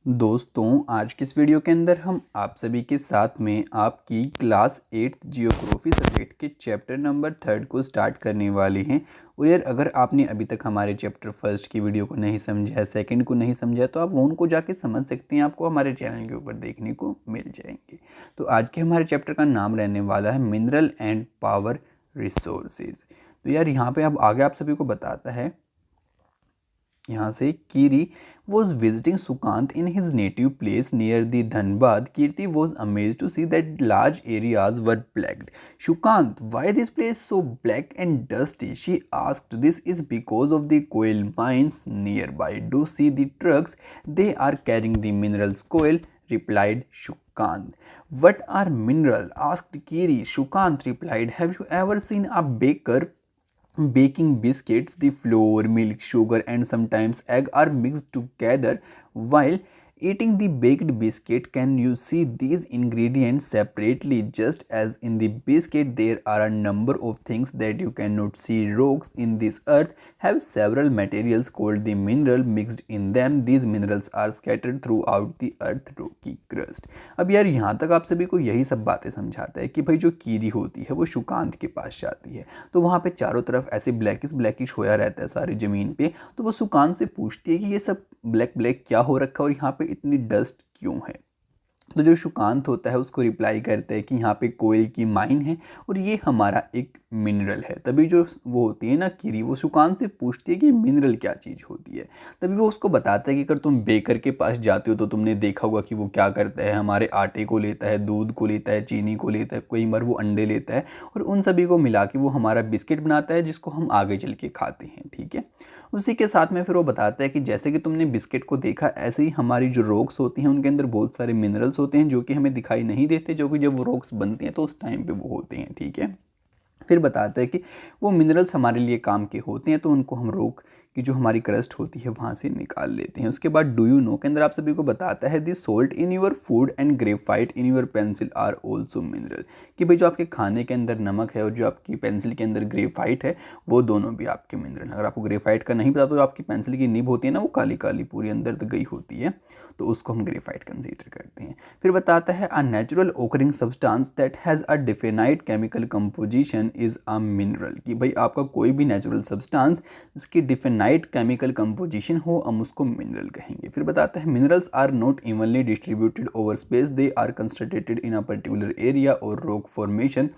दोस्तों, आज की इस वीडियो के अंदर हम आप सभी के साथ में आपकी क्लास 8 जियोग्राफी सब्जेक्ट के चैप्टर नंबर 3 को स्टार्ट करने वाले हैं। और यार, अगर आपने अभी तक हमारे चैप्टर फर्स्ट की वीडियो को नहीं समझा है, सेकंड को नहीं समझा, तो आप वो उनको जाके समझ सकते हैं। आपको हमारे चैनल के ऊपर देखने को मिल जाएंगे। तो आज के हमारे चैप्टर का नाम रहने वाला है मिनरल एंड पावर रिसोर्सेज। तो यार, यहाँ पे अब आगे आप सभी को बताता है, यहाँ से कीरी was visiting Sukant in his native place near the Dhanbad. Kirti was amazed to see that large areas were plagued. Shukant, why this place so black and dusty? She asked. This is because of the coal mines nearby. Do see the trucks? They are carrying the minerals coal, replied Shukant. What are mineral? Asked Kiri. Shukant replied, have you ever seen a baker baking biscuits? The flour, milk, sugar and sometimes egg are mixed together. While eating the baked biscuit, can you see these ingredients separately? Just as in the biscuit there are a number of things that you cannot see. Rocks in this earth have several materials called the mineral mixed in them. These minerals are scattered throughout the earth rocky crust. अब यार, यहाँ तक आप सभी को यही सब बातें समझाता है कि भाई जो कीरी होती है वो सुकांत के पास जाती है, तो वहाँ पे चारों तरफ ऐसे ब्लैकिश ब्लैकिश होया रहता है सारी ज़मीन पे। तो वो सुकांत से पूछती है कि ये सब ब्लैक ब्लैक क्या हो रखा है और यहाँ पे इतनी डस्ट क्यों है। तो जो सुकांत होता है उसको रिप्लाई करता है कि यहाँ पे कोयल की माइन है और ये हमारा एक मिनरल है। तभी जो वो होती है ना कीरी, वो सुकांत से पूछती है कि मिनरल क्या चीज़ होती है। तभी वो उसको बताता है कि अगर तुम बेकर के पास जाते हो तो तुमने देखा होगा कि वो क्या करता है, हमारे आटे को लेता है, दूध को लेता है, चीनी को लेता है, कई बार वो अंडे लेता है और उन सभी को मिला के वो हमारा बिस्किट बनाता है जिसको हम आगे चल के खाते हैं। ठीक है। उसी के साथ में फिर वो बताता है कि जैसे कि तुमने बिस्किट को देखा, ऐसे ही हमारी जो रॉक्स होती हैं उनके अंदर बहुत सारे मिनरल्स होते हैं जो कि हमें दिखाई नहीं देते, जो कि जब वो रॉक्स बनती हैं तो उस टाइम पे वो होते हैं। ठीक है। फिर बताता है कि वो मिनरल्स हमारे लिए काम के होते हैं, तो उनको हम रॉक की जो हमारी क्रस्ट होती है वहाँ से निकाल लेते हैं। उसके बाद डू यू नो के अंदर आप सभी को बताता है this salt in your food and graphite in your pencil are also mineral. कि भाई जो आपके खाने के अंदर नमक है और जो आपकी पेंसिल के अंदर ग्रेफाइट है वो दोनों भी आपके मिनरल हैं। अगर आपको ग्रेफाइट का नहीं पता तो आपकी पेंसिल की निब होती है ना, वो काली काली पूरी अंदर तक गई होती है, तो उसको हम ग्रेफाइट कंसीडर करते हैं। फिर बताता है a natural occurring substance that has a definite chemical composition is a mineral. कि भाई आपका कोई भी नेचुरल सब्सटेंस जिसकी डिफिनाइट केमिकल कंपोजिशन हो, हम उसको मिनरल कहेंगे। फिर बताता है minerals are not evenly distributed over space, they are concentrated in a particular area और rock formation.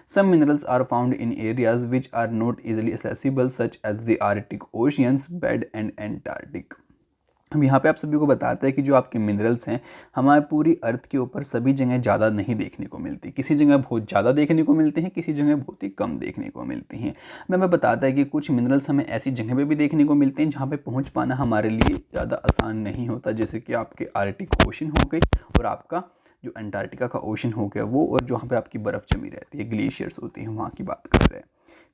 Some minerals are found in areas which are not easily accessible such as the Arctic Ocean's bed and Antarctic. अब यहाँ पे आप सभी को बताता है कि जो आपके मिनरल्स हैं हमारे पूरी अर्थ के ऊपर सभी जगह ज़्यादा नहीं देखने को मिलती। किसी जगह बहुत ज़्यादा देखने को मिलते हैं, किसी जगह बहुत ही कम देखने को मिलते हैं। मैं बताता है कि कुछ मिनरल्स हमें ऐसी जगह पे भी देखने को मिलते हैं जहाँ पे पहुँच पाना हमारे लिए ज़्यादा आसान नहीं होता, जैसे कि आपके आर्कटिक ओशन हो गई और आपका जो अंटार्कटिका का ओशन हो गया वो, और जहाँ पे आपकी बर्फ़ जमी रहती है, ग्लेशियर्स हैं, वहाँ की बात कर रहे हैं।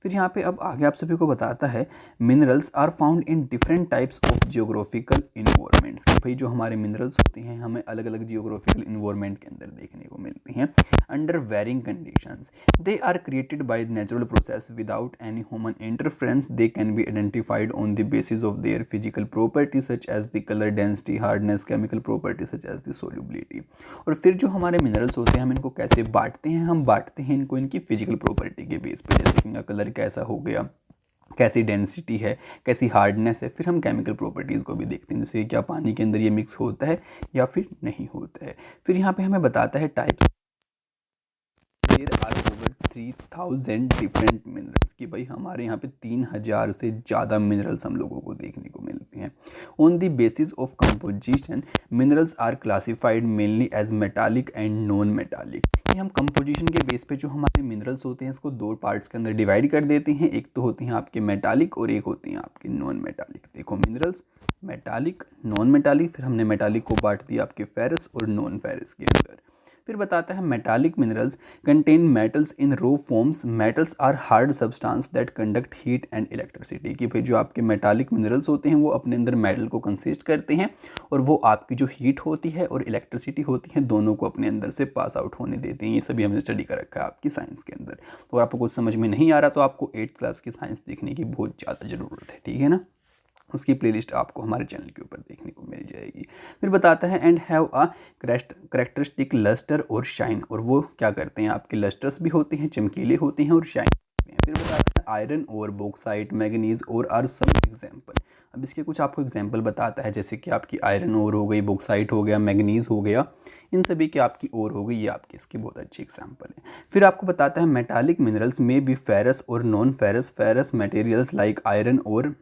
फिर यहाँ पे अब आगे आप सभी को बताता है minerals are found in different types of geographical environments. कि भाई जो हमारे मिनरल्स होते हैं हमें अलग अलग जियोग्राफिकल इन्वायरमेंट के अंदर देखने को मिलते हैं। Under varying conditions they are created by natural process without any human interference. They can be identified on the basis of their physical property such as the colour density, hardness, chemical property such as the solubility. और फिर जो हमारे minerals होते हैं हम इनको कैसे बांटते हैं, हम बांटते हैं इनको इनकी फिजिकल प्रॉपर्टी के बेस पे, जैसे कि इनका कलर कैसा हो गया, कैसी डेंसिटी है, कैसी हार्डनेस है। फिर हम केमिकल प्रॉपर्टीज़ को भी देखते हैं, जैसे क्या पानी के अंदर ये मिक्स होता है या फिर नहीं होता है। फिर यहाँ पे हमें बताता है types, there are over 3000 different minerals. कि भाई हमारे यहाँ पे 3000 से ज़्यादा मिनरल्स हम लोगों को देखने को मिलते हैं। On the basis of composition minerals are classified mainly as metallic and non metallic. कि हम कंपोजिशन के बेस पे जो हमारे मिनरल्स होते हैं इसको दो पार्ट्स के अंदर डिवाइड कर देते हैं। एक तो होते हैं आपके मेटालिक और एक होते हैं आपके नॉन मेटालिक। देखो मिनरल्स मेटालिक, नॉन मेटालिक, फिर हमने मेटालिक को बांट दिया आपके फेरस और नॉन फेरस के अंदर। फिर बताता है metallic minerals contain metals in raw forms. Metals are hard substance that conduct heat and electricity. कि भाई जो आपके मेटालिक मिनरल्स होते हैं वो अपने अंदर मेटल को कंसिस्ट करते हैं और वो आपकी जो हीट होती है और इलेक्ट्रिसिटी होती है दोनों को अपने अंदर से पास आउट होने देते हैं। ये सभी हमने स्टडी कर रखा है आपकी साइंस के अंदर। तो अगर आपको कुछ समझ में नहीं आ रहा तो आपको 8th क्लास की साइंस देखने की बहुत ज़्यादा ज़रूरत है। ठीक है ना। उसकी प्लेलिस्ट आपको हमारे चैनल के ऊपर देखने को मिल जाएगी। फिर बताता है and have a characteristic lustre और शाइन, और वो क्या करते हैं, आपके लस्टर्स भी होते हैं, चमकीले होते हैं और शाइन होते हैं। फिर बताता है आयरन और बॉक्साइट मैग्नीज और आर सम एग्जाम्पल। अब इसके कुछ आपको एग्जाम्पल बताता है, जैसे कि आपकी आयरन और हो गई, बॉक्साइट हो गया, मैग्नीज हो गया, इन सभी की आपकी और हो गई, ये आपकी इसकी बहुत अच्छी एग्जाम्पल है। फिर आपको बताता है मेटालिक मिनरल्स में बी फेरस और non ferrous, ferrous materials like iron और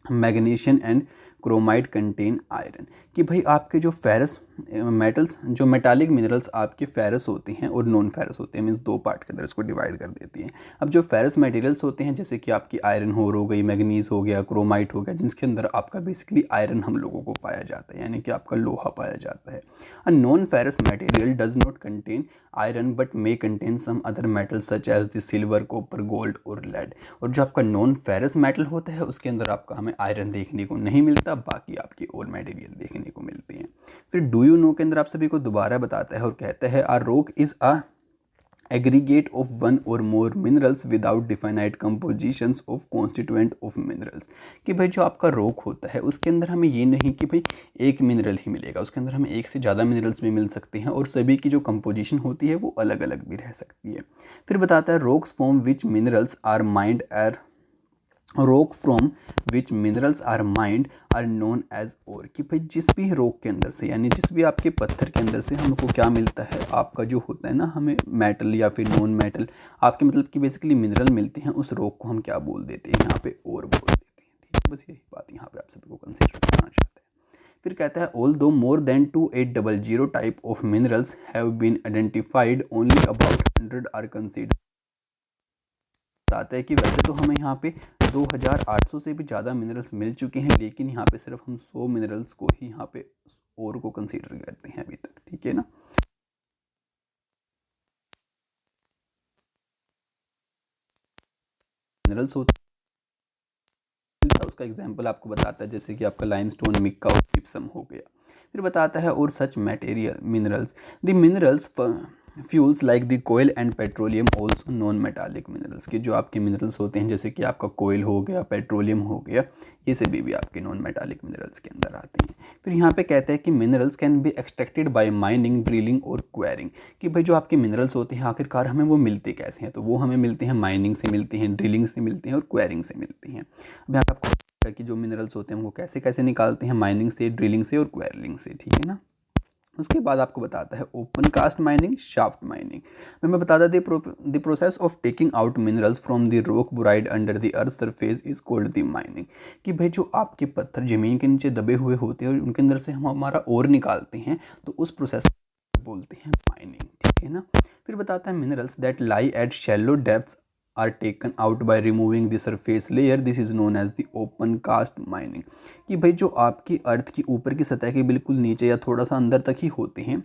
मैग्नीशियम एंड क्रोमाइड कंटेन आयरन, कि भाई आपके जो फेरस मेटल्स, जो मेटालिक मिनरल्स आपके फेरस होते हैं और नॉन फेरस होते हैं, मीन्स दो पार्ट के अंदर इसको डिवाइड कर देती हैं। अब जो फेरस मटेरियल्स होते हैं, जैसे कि आपकी आयरन हो गई, मैग्नीज हो गया, क्रोमाइट हो गया, जिसके अंदर आपका बेसिकली आयरन हम लोगों को पाया जाता है, यानी कि आपका लोहा पाया जाता है। A non ferrous material does not contain iron but may contain some other metal such as the silver, copper, gold और लेड। और जो आपका नॉन फेरस मेटल होता है उसके अंदर आपका हमें आयरन देखने को नहीं मिलता, बाकी आपकी और मटेरियल देखने को मिलते हैं। फिर डू यू नो के अंदर आप सभी को दोबारा बताता है और कहता है a rock is a aggregate of one or more minerals without definite compositions of constituent of minerals, कि भाई जो आपका रॉक होता है उसके अंदर हमें ये नहीं कि भाई एक मिनरल ही मिलेगा, उसके अंदर हमें एक से ज़्यादा मिनरल्स भी मिल सकते हैं और सभी की जो कंपोजिशन होती है वो अलग अलग भी रह सकती है। फिर बताता है rocks from which minerals are mined or rock from which minerals are mined are known as ore, कि भाई जिस भी रॉक के अंदर से, यानी जिस भी आपके पत्थर के अंदर से हमको क्या मिलता है, आपका जो होता है ना, हमें मेटल या फिर नॉन मेटल आपके मतलब कि बेसिकली मिनरल मिलते हैं, उस रॉक को हम क्या बोल देते हैं, यहाँ पे ओर बोल देते हैं। ठीक है, बस यही बात यहाँ पे आप सभी को कंसिडर करना चाहते हैं। फिर कहता है although more than 2800 type of minerals have been identified only about 100 are considered. बताता है कि वैसे तो हमें यहाँ पे 2800 से भी ज़्यादा मिनरल्स मिल चुके हैं, लेकिन यहाँ पे सिर्फ हम 100 मिनरल्स को ही यहाँ पे और को कंसीडर करते हैं अभी तक। ठीक है ना, मिनरल्स होता है उसका एग्जांपल आपको बताता है, जैसे कि आपका लाइमस्टोन, मिक्का और जिप्सम हो गया। फिर बताता है और such material minerals the minerals fuels like the coal and petroleum also non metallic minerals, के जो आपके मिनरल्स होते हैं, जैसे कि आपका कोयल हो गया, पेट्रोलियम हो गया, ये सभी भी आपके नॉन मेटालिक मिनरल्स के अंदर आते हैं। फिर यहाँ पे कहते हैं कि minerals can be extracted bye mining, drilling और क्वेरिंग, कि भाई जो आपके मिनरल्स होते हैं आखिरकार हमें वो मिलते कैसे हैं, तो वो हमें मिलते हैं माइनिंग से मिलते हैं, ड्रिलिंग से मिलते हैं और क्वेरिंग से मिलते हैं। अब यहाँ पे आपको कि जो मिनरल्स होते हैं वो कैसे कैसे निकालते हैं, माइनिंग से, ड्रिलिंग से और क्वेरिंग से। ठीक है ना, उसके बाद आपको बताता है open cast mining, shaft mining. मैं बताता the process of taking out minerals from the rock buried under the earth surface is called the mining, कि भाई जो आपके पत्थर ज़मीन के नीचे दबे हुए होते हैं और उनके अंदर से हम हमारा ओर निकालते हैं, तो उस प्रोसेस को बोलते हैं माइनिंग। ठीक है ना, फिर बताता है minerals that lie at shallow depths are taken out by removing the surface layer, this is known as the open cast mining, कि भाई जो आपकी अर्थ की ऊपर की सतह के बिल्कुल नीचे या थोड़ा सा अंदर तक ही होते हैं,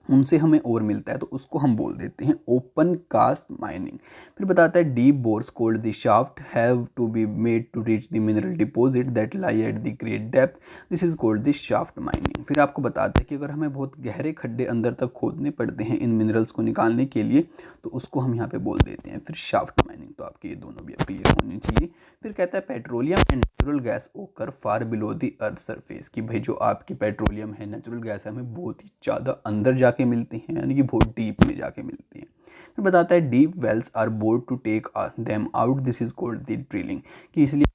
उनसे हमें और मिलता है, तो उसको हम बोल देते हैं ओपन कास्ट माइनिंग। फिर बताता है deep bores called the shaft have to be made to reach the mineral deposit that lie at the great depth, this is called the shaft mining. फिर आपको बताता है कि अगर हमें बहुत गहरे खड्डे अंदर तक खोदने पड़ते हैं इन मिनरल्स को निकालने के लिए, तो उसको हम यहाँ पे बोल देते हैं फिर शाफ्ट माइनिंग। तो आपके ये दोनों भी क्लियर होनी चाहिए। फिर कहता है पेट्रोलियम एंड नेचुरल गैस ओकर फार बिलो द अर्थ सरफेस, कि भाई जो आपकी पेट्रोलियम है, नेचुरल गैस है, हमें बहुत ही ज़्यादा अंदर जाके मिलते हैं, यानी कि बहुत डीप में जाके मिलते हैं। फिर बताता है deep wells are bored to take them out, this is called the drilling, कि इसलिए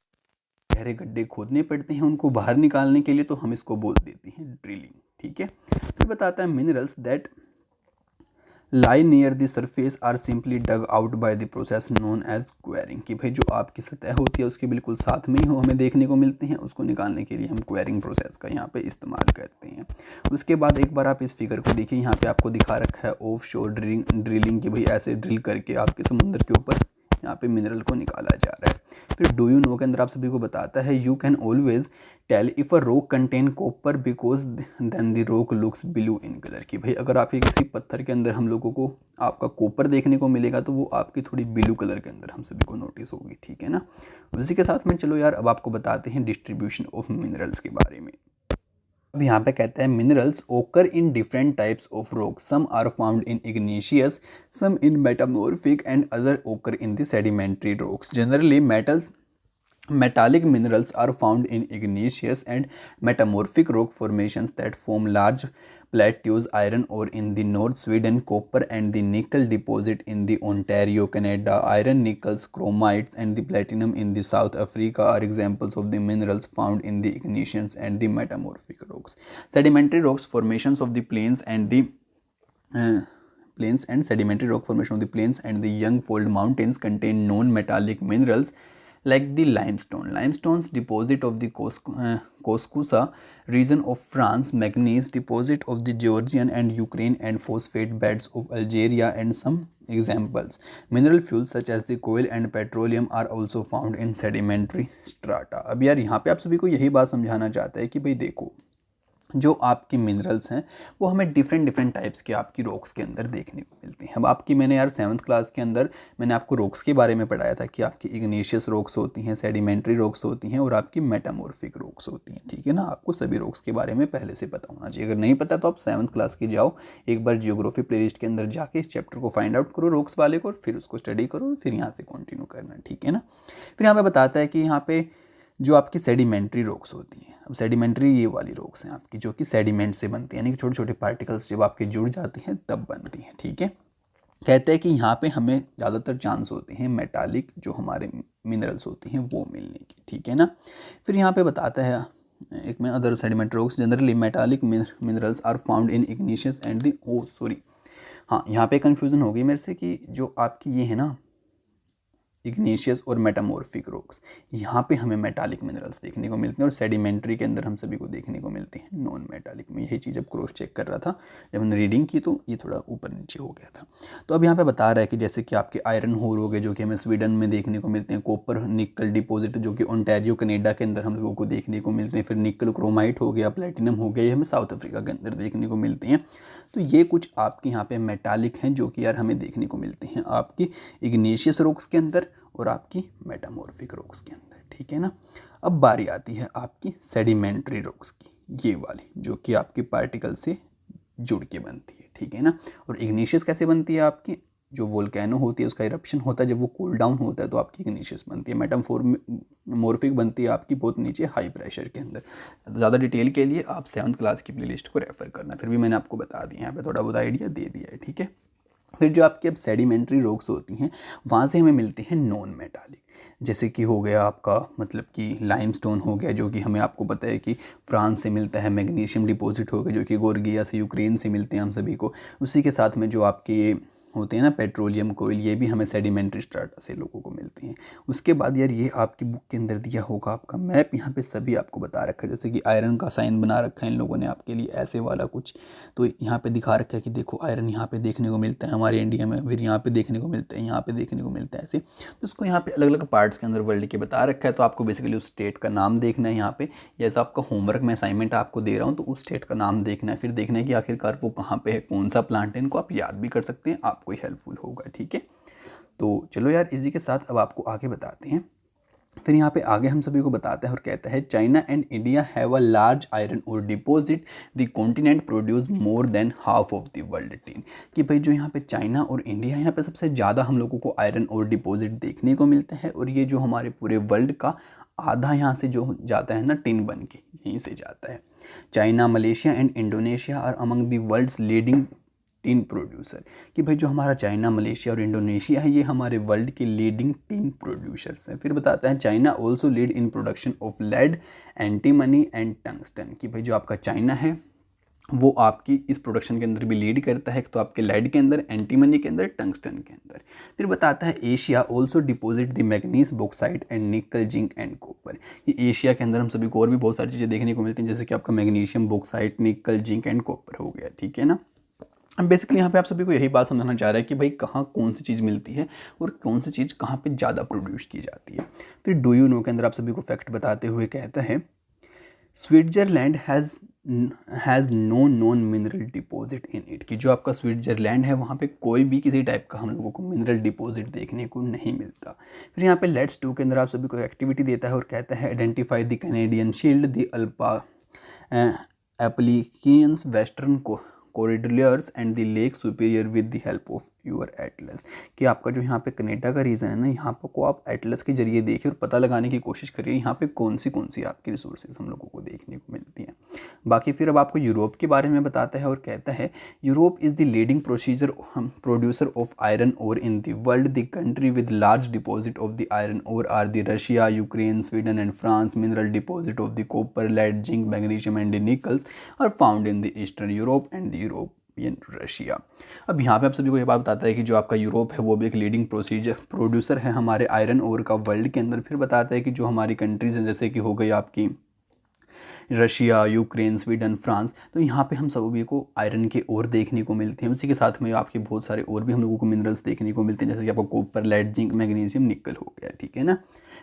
गहरे गड्ढे खोदने पड़ते हैं उनको बाहर निकालने के लिए, तो हम इसको बोल देते हैं ड्रिलिंग। ठीक है, फिर बताता है minerals that lie near the surface are simply dug out by the process known as quarrying, कि भाई जो आपकी सतह होती है उसके बिल्कुल साथ में ही हमें देखने को मिलते हैं, उसको निकालने के लिए हम क्वेरिंग प्रोसेस का यहाँ पे इस्तेमाल करते हैं। उसके बाद एक बार आप इस फिगर को देखिए, यहाँ पे आपको दिखा रखा है ऑफ शोर ड्रिलिंग, कि भाई ऐसे ड्रिल करके आपके समुद्र के ऊपर यहाँ पे मिनरल को निकाला जा रहा है। फिर डू यू नो के अंदर आप सभी को बताता है you can always tell if a rock contain copper because then the rock looks blue in colour, की भाई अगर आपके किसी पत्थर के अंदर हम लोगों को आपका कॉपर देखने को मिलेगा तो वो आपकी थोड़ी ब्लू कलर के अंदर हम सभी को नोटिस होगी। ठीक है ना, उसी के साथ में चलो यार अब आपको बताते हैं डिस्ट्रीब्यूशन ऑफ मिनरल्स के बारे में। अब यहाँ पे कहते हैं minerals occur in different types of rock, some are found in igneous, some in metamorphic and other occur in the sedimentary rocks. Generally metals Metallic minerals are found in igneous and metamorphic rock formations that form large plateaus. Iron ore in the North Sweden, copper and the nickel deposit in the Ontario, Canada, iron, nickels, chromites and the platinum in the South Africa are examples of the minerals found in the igneous and the metamorphic rocks. Sedimentary rocks formations of the plains and the plains and sedimentary rock formation of the plains and the young fold mountains contain known metallic minerals like the limestone. Limestone's deposit of the Koskosa region of France, manganese deposit of the Georgian and Ukraine and phosphate beds of Algeria and some examples. Mineral fuels such as the coal and petroleum are also found in sedimentary strata. अब यार यहाँ पे आप सभी को यही बात समझाना चाहता है कि भाई देखो जो आपके मिनरल्स हैं वो हमें डिफरेंट टाइप्स के आपकी रॉक्स के अंदर देखने को मिलते हैं। अब आपकी मैंने यार 7th क्लास के अंदर मैंने आपको रॉक्स के बारे में पढ़ाया था कि आपकी इग्नेशियस रॉक्स होती हैं, सेडिमेंट्री रॉक्स होती हैं और आपकी मेटामॉर्फिक रॉक्स होती हैं। ठीक है ना, आपको सभी रॉक्स के बारे में पहले से पता होना चाहिए। अगर नहीं पता तो आप 7th क्लास की जाओ, एक बार जियोग्राफी प्लेलिस्ट के अंदर जाके इस चैप्टर को फाइंड आउट करो रॉक्स वाले को, फिर उसको स्टडी करो, फिर यहाँ से कंटिन्यू करना। ठीक है ना। फिर यहाँ पे बताता है कि यहाँ पे जो आपकी सेडिमेंट्री रॉक्स होती हैं। अब सेडिमेंट्री ये वाली रॉक्स हैं आपकी जो कि सेडिमेंट से बनती हैं, यानी कि छोटे छोटे पार्टिकल्स जब आपके जुड़ जाते हैं तब बनती हैं। ठीक है, कहते हैं कि यहाँ पे हमें ज़्यादातर चांस होते हैं मेटालिक जो हमारे मिनरल्स होती हैं वो मिलने की। ठीक है ना। फिर यहाँ पे बताता है एक में other sedimentary rocks generally metallic minerals are found in igneous and the हाँ यहाँ पे कन्फ्यूज़न हो गई मेरे से कि जो आपकी ये है ना इग्नेशियस और मेटामॉर्फिक रॉक्स, यहाँ पे हमें मेटालिक मिनरल्स देखने को मिलते हैं और सेडिमेंट्री के अंदर हम सभी को देखने को मिलते हैं नॉन मेटालिक में। यही चीज़ जब क्रॉस चेक कर रहा था, जब मैंने रीडिंग की तो ये थोड़ा ऊपर नीचे हो गया था। तो अब यहाँ पे बता रहा है कि जैसे कि आपके आयरन होर हो गए जो कि हमें स्वीडन में देखने को मिलते हैं, कॉपर निकल डिपॉजिट जो कि ओंटारियो कनाडा के अंदर हम लोगों को देखने को मिलते हैं, फिर निकल क्रोमाइट हो गया, प्लेटिनम हो गया, ये हमें साउथ अफ्रीका के अंदर देखने को मिलते हैं। तो ये कुछ आपके यहाँ पे मेटालिक हैं जो कि यार हमें देखने को मिलते हैं आपकी इग्नेशियस रॉक्स के अंदर और आपकी मेटामॉर्फिक रॉक्स के अंदर। ठीक है ना। अब बारी आती है आपकी सेडिमेंट्री रॉक्स की, ये वाली जो कि आपके पार्टिकल से जुड़ के बनती है। ठीक है ना। और इग्नेशियस कैसे बनती है आपकी, जो वोल्केनो होती है उसका इरप्शन होता है, जब वो कूल डाउन होता है तो आपकी इग्नेशियस बनती है। मेटामॉर्फिक बनती है आपकी बहुत नीचे हाई प्रेशर के अंदर। ज़्यादा डिटेल के लिए आप 7th क्लास की प्लेलिस्ट को रेफर करना, फिर भी मैंने आपको बता दिया, यहाँ पे थोड़ा बहुत आइडिया दे दिया है। ठीक है। फिर जो आपकी अब सेडिमेंट्री रॉक्स होती हैं वहाँ से हमें मिलते हैं नॉन मेटालिक, जैसे कि हो गया आपका मतलब कि लाइमस्टोन हो गया जो कि हमें आपको पता है कि फ्रांस से मिलता है, मैग्नीशियम डिपॉजिट हो गया जो कि गोर्गिया से यूक्रेन से मिलते हैं हम सभी को। उसी के साथ में जो आपके होते हैं ना पेट्रोलियम कोयल, ये भी हमें सेडिमेंट्री स्ट्राटा से लोगों को मिलते हैं। उसके बाद यार ये आपकी बुक के अंदर दिया होगा आपका मैप, यहाँ पे सभी आपको बता रखा है, जैसे कि आयरन का साइन बना रखा है इन लोगों ने आपके लिए ऐसे वाला कुछ, तो यहाँ पे दिखा रखा है कि देखो आयरन यहाँ पे देखने को मिलता है हमारे इंडिया में, फिर यहाँ पे देखने को मिलता है, यहाँ पे देखने को मिलता है ऐसे। तो उसको यहाँ पे अलग अलग पार्ट्स के अंदर वर्ल्ड के बता रखा है, तो आपको बेसिकली उस स्टेट का नाम देखना है यहाँ पे, जैसा आपका होमवर्क में असाइनमेंट आपको दे रहा हूँ तो उस स्टेट का नाम देखना है, फिर देखना है कि आखिरकार वो कहाँ पे है, कौन सा प्लांट है, इनको आप याद भी कर सकते हैं, आपको हेल्पफुल होगा। ठीक है। तो चलो यार इसी के साथ अब आपको आगे बताते हैं। फिर यहाँ पे आगे हम सभी को बताता है और कहता है China and India have a large iron ore deposit, the continent produce more than half of the world tin. कि भाई जो यहाँ पे चाइना और इंडिया यहाँ पे सबसे ज़्यादा हम लोगों को आयरन और डिपॉजिट देखने को मिलता है, और ये जो हमारे पूरे वर्ल्ड का आधा यहाँ से जो जाता है ना टिन बन के यहीं से जाता है। China, Malaysia and Indonesia are among the world's leading tin producer. कि भाई जो हमारा चाइना, मलेशिया और इंडोनेशिया है ये हमारे वर्ल्ड के लीडिंग टिन प्रोड्यूसर्स हैं। फिर बताता है China also lead in production of lead, antimony and tungsten. कि भाई जो आपका चाइना है वो आपकी इस प्रोडक्शन के अंदर भी लीड करता है, तो आपके लेड के अंदर, एंटीमनी के अंदर, टंगस्टन के अंदर। फिर बताता है Asia also deposit the manganese, bauxite and निकल, जिंक एंड कॉपर। कि एशिया के अंदर हम सभी को और भी बहुत सारी चीज़ें देखने को मिलती हैं, जैसे कि आपका मैग्नीशियम, बॉक्साइट, निकल, जिंक एंड कॉपर हो गया। ठीक है ना। अब बेसिकली यहाँ पे आप सभी को यही बात समझाना चाह रहा है कि भाई कहाँ कौन सी चीज़ मिलती है और कौन सी चीज़ कहाँ पे ज़्यादा प्रोड्यूस की जाती है। फिर डू यू नो के अंदर आप सभी को फैक्ट बताते हुए कहता है Switzerland has no known mineral deposit in it. कि जो आपका स्विट्जरलैंड है वहाँ पे कोई भी किसी टाइप का हम लोगों को मिनरल डिपॉजिट देखने को नहीं मिलता। फिर यहाँ पे लेट्स डू के अंदर आप सभी को एक्टिविटी देता है और कहता है identify the Canadian Shield, the Appalachians, western corridors and the Lake Superior with the help of your atlas. कि आपका जो यहाँ पे कनाडा का रीजन है ना, यहाँ पर को आप एटलस के जरिए देखिए और पता लगाने की कोशिश करिए यहाँ पे कौन सी आपकी रिसोर्सेज हम लोगों को देखने को मिलती हैं। बाकी फिर अब आपको यूरोप के बारे में बताता है और कहता है Europe is the leading producer of iron ore in the world. The country with large deposit of the iron ore are the Russia, Ukraine, Sweden and France. Mineral deposit of the copper, lead, zinc, magnesium and nickels are found in the eastern Europe and the European Russia. अब यहाँ पे आप सभी को ये बात बताता है कि जो आपका यूरोप है वो भी एक लीडिंग प्रोड्यूसर है हमारे आयरन ओर का वर्ल्ड के अंदर। फिर बताता है कि जो हमारी कंट्रीज़ हैं जैसे कि हो गई आपकी रशिया, यूक्रेन, स्वीडन, फ्रांस, तो यहाँ पे हम सभी को आयरन के ओर देखने को मिलते हैं। उसी के साथ में आपके बहुत सारे और भी हम लोगों को मिनरल्स देखने को मिलते हैं जैसे कि आपको कॉपर, लेड, जिंक, मैग्नीशियम, निकल हो गया, ठीक है ना।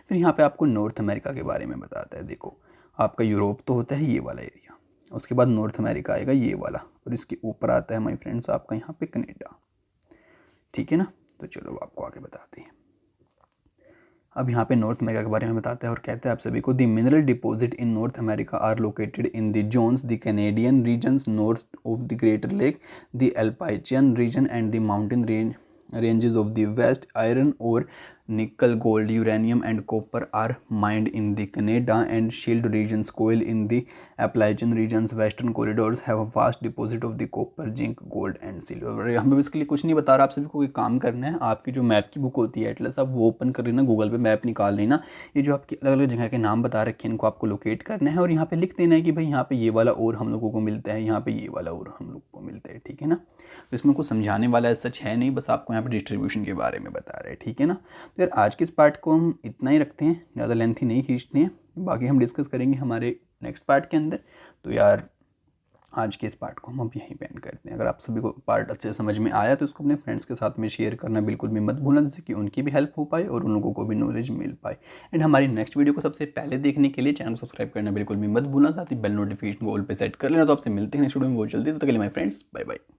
फिर यहाँ पे आपको नॉर्थ अमेरिका के बारे में बताता है। देखो आपका यूरोप तो होता है ये वाला एरिया, उसके बाद नॉर्थ अमेरिका आएगा ये वाला, और इसके ऊपर आता है माई फ्रेंड्स आपका यहाँ पे कनाडा, ठीक है ना। तो चलो आपको आगे बताते हैं। अब यहाँ पे नॉर्थ अमेरिका के बारे में बताता है और कहता है आप सभी को the mineral deposit in North America are located in the zones the Canadian regions north of the greater lake, the Appalachian region and the mountain ranges of the west. Iron ore, nickel, gold, uranium and copper are mined in the Canada and Shield regions. Coal in the Appalachian regions. Western corridors have a vast deposit of the copper, zinc, gold and silver. यहाँ पे इसके लिए कुछ नहीं बता रहा, आप सभी को कोई काम करना है। आपकी जो मैप की बुक होती है एटलस, आप वो ओपन कर लेना, गूगल पे मैप निकाल लेना। ये जो आपकी अलग अलग जगह के नाम बता रखे हैं इनको आपको लोकेट करना है और यहाँ पे लिख देना है कि भाई यहाँ पे ये वाला और हम लोगों को मिलता है, यहाँ पे ये वाला और हम लोगों को मिलता है, ठीक है ना। तो इसमें कुछ समझाने वाला सच है नहीं, बस आपको यहाँ पे डिस्ट्रीब्यूशन के बारे में बता रहे हैं, ठीक है ना। तो यार आज के इस पार्ट को हम इतना ही रखते हैं, ज़्यादा लेंथी नहीं खींचते हैं, बाकी हम डिस्कस करेंगे हमारे नेक्स्ट पार्ट के अंदर। तो यार आज के इस पार्ट को हम अब यहीं पे एंड करते हैं। अगर आप सभी को पार्ट अच्छे से समझ में आया तो इसको अपने फ्रेंड्स के साथ में शेयर करना बिल्कुल भी मत भूलना, जिससे कि उनकी भी हेल्प हो पाए और उन लोगों को भी नॉलेज मिल पाए। एंड हमारी नेक्स्ट वीडियो को सबसे पहले देखने के लिए चैनल को सब्सक्राइब करना बिल्कुल भी मत भूलना, साथ ही बेल नोटिफिकेशन को ऑल पे सेट कर लेना। तो आपसे मिलते हैं नेक्स्ट वीडियो में बहुत जल्दी, तो तक के लिए माय फ्रेंड्स, बाय बाय।